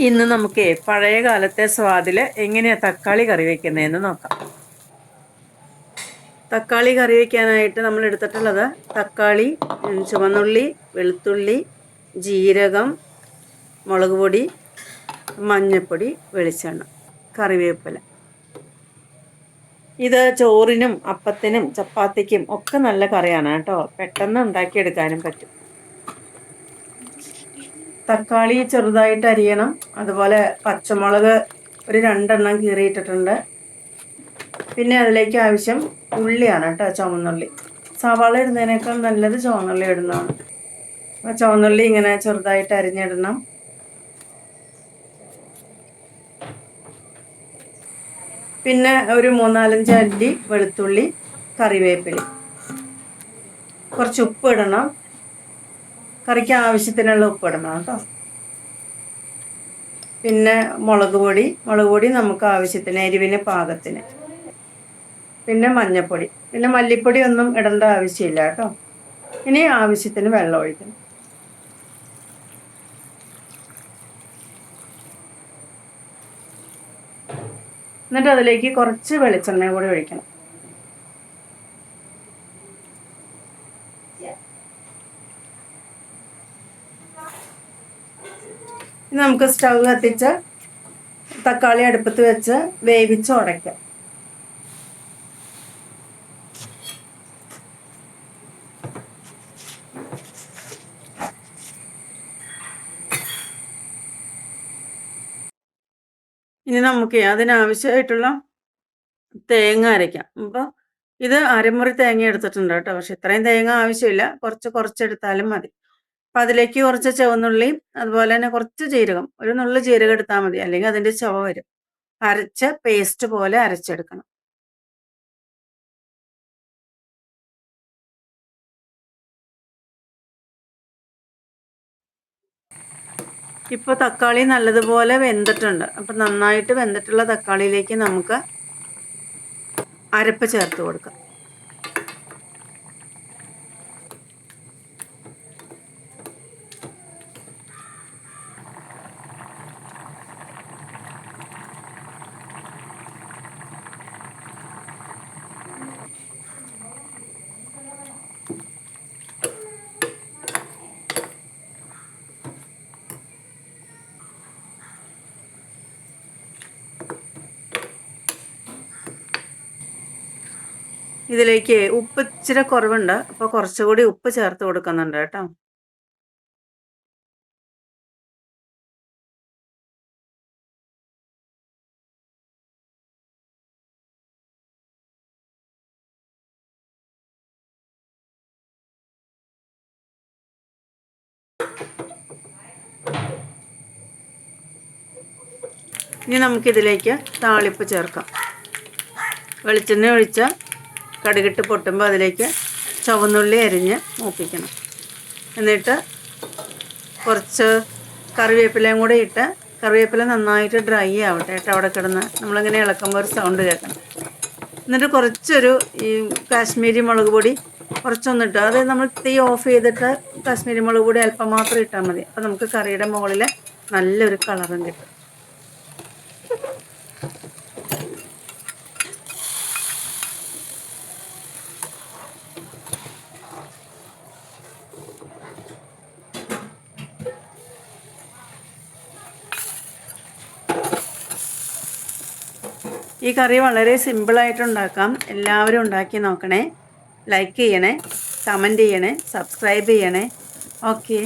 ഇന്ന് നമുക്ക് പഴയ കാലത്തെ സ്വാദിൽ എങ്ങനെയാണ് തക്കാളി കറി വെക്കുന്നതെന്ന് നോക്കാം. തക്കാളി കറി വയ്ക്കാനായിട്ട് നമ്മൾ എടുത്തിട്ടുള്ളത് തക്കാളി, ചുവന്നുള്ളി, വെളുത്തുള്ളി, ജീരകം, മുളക് പൊടി, മഞ്ഞൾപ്പൊടി, വെളിച്ചെണ്ണ, കറിവേപ്പില. ഇത് ചോറിനും അപ്പത്തിനും ചപ്പാത്തിക്കും ഒക്കെ നല്ല കറിയാണ് കേട്ടോ. പെട്ടെന്ന് ഉണ്ടാക്കിയെടുക്കാനും പറ്റും. തക്കാളി ചെറുതായിട്ട് അരിയണം. അതുപോലെ പച്ചമുളക് ഒരു 2 എണ്ണം കീറിയിട്ടിട്ടുണ്ട്. പിന്നെ അതിലേക്ക് ആവശ്യം ഉള്ളിയാണ് കേട്ടോ, ചുവന്നുള്ളി. സവാള ഇടുന്നതിനേക്കാൾ നല്ലത് ചുവന്നുള്ളി ഇടുന്നതാണ്. അപ്പോൾ ചുവന്നുള്ളി ഇങ്ങനെ ചെറുതായിട്ട് അരിഞ്ഞിടണം. പിന്നെ ഒരു 3-4 അല്ലി വെളുത്തുള്ളി, കറിവേപ്പില, കുറച്ച് ഉപ്പ് ഇടണം. കറിക്ക് ആവശ്യത്തിനുള്ള ഉപ്പ് ഇടണം കേട്ടോ. പിന്നെ മുളക് പൊടി നമുക്ക് ആവശ്യത്തിന്, എരിവിന് പാകത്തിന്. പിന്നെ മഞ്ഞൾപ്പൊടി. പിന്നെ മല്ലിപ്പൊടി ഒന്നും ഇടേണ്ട ആവശ്യമില്ല കേട്ടോ. ഇനി ആവശ്യത്തിന് വെള്ളം ഒഴിക്കണം. എന്നിട്ട് അതിലേക്ക് കുറച്ച് വെളിച്ചെണ്ണ കൂടി ഒഴിക്കണം. ഇനി നമുക്ക് സ്റ്റവ് കത്തിച്ച് തക്കാളി അടുപ്പത്ത് വെച്ച് വേവിച്ച് ഉടയ്ക്കാം. ഇനി നമുക്ക് അതിനാവശ്യമായിട്ടുള്ള തേങ്ങ അരയ്ക്കാം. അപ്പോൾ ഇത് അരമുറി തേങ്ങ എടുത്തിട്ടുണ്ട് കേട്ടോ. പക്ഷെ ഇത്രയും തേങ്ങ ആവശ്യമില്ല, കുറച്ചെടുത്താലും മതി. അപ്പം അതിലേക്ക് കുറച്ച് ചുവന്നുള്ളിയും അതുപോലെ തന്നെ കുറച്ച് ജീരകം, ഒരു നുള്ളു ജീരകം എടുത്താൽ മതി, അല്ലെങ്കിൽ അതിൻ്റെ ചുവ വരും. അരച്ച പേസ്റ്റ് പോലെ അരച്ചെടുക്കണം. ഇപ്പോൾ തക്കാളി നല്ലതുപോലെ വെന്തിട്ടുണ്ട്. അപ്പം നന്നായിട്ട് വെന്തിട്ടുള്ള തക്കാളിയിലേക്ക് നമുക്ക് അരപ്പ് ചേർത്ത് കൊടുക്കാം. ഇതിലേക്ക് ഉപ്പ് ഇച്ചിരി കുറവുണ്ട്, അപ്പോൾ കുറച്ചുകൂടി ഉപ്പ് ചേർത്ത് കൊടുക്കുന്നുണ്ട് കേട്ടോ. ഇനി നമുക്കിതിലേക്ക് താളിപ്പ് ചേർക്കാം. വെളിച്ചെണ്ണ ഒഴിച്ച കടുകിട്ട് പൊട്ടുമ്പോൾ അതിലേക്ക് ചുവന്നുള്ളി അരിഞ്ഞ് മൂപ്പിക്കണം. എന്നിട്ട് കുറച്ച് കറിവേപ്പിലയും കൂടെ ഇട്ട്, കറിവേപ്പില നന്നായിട്ട് ഡ്രൈ ആവട്ടെ കേട്ടോ. അവിടെ കിടന്ന് നമ്മളിങ്ങനെ ഇളക്കുമ്പോൾ ഒരു സൗണ്ട് കേൾക്കണം. എന്നിട്ട് കുറച്ചൊരു ഈ കാശ്മീരി മുളക് പൊടി കുറച്ചൊന്നിട്ട്, അത് നമ്മൾ തീ ഓഫ് ചെയ്തിട്ട് കാശ്മീരി മുളക് പൊടി അല്പം മാത്രം ഇട്ടാൽ മതി. അപ്പോൾ നമുക്ക് കറിയുടെ മുകളിൽ നല്ലൊരു കളറും കിട്ടും. ഈ കറി വളരെ സിമ്പിളായിട്ട് ഉണ്ടാക്കാം. എല്ലാവരും ഉണ്ടാക്കി നോക്കണേ. ലൈക്ക് ചെയ്യണേ, കമൻറ്റ് ചെയ്യണേ, സബ്സ്ക്രൈബ് ചെയ്യണേ. ഓക്കെ.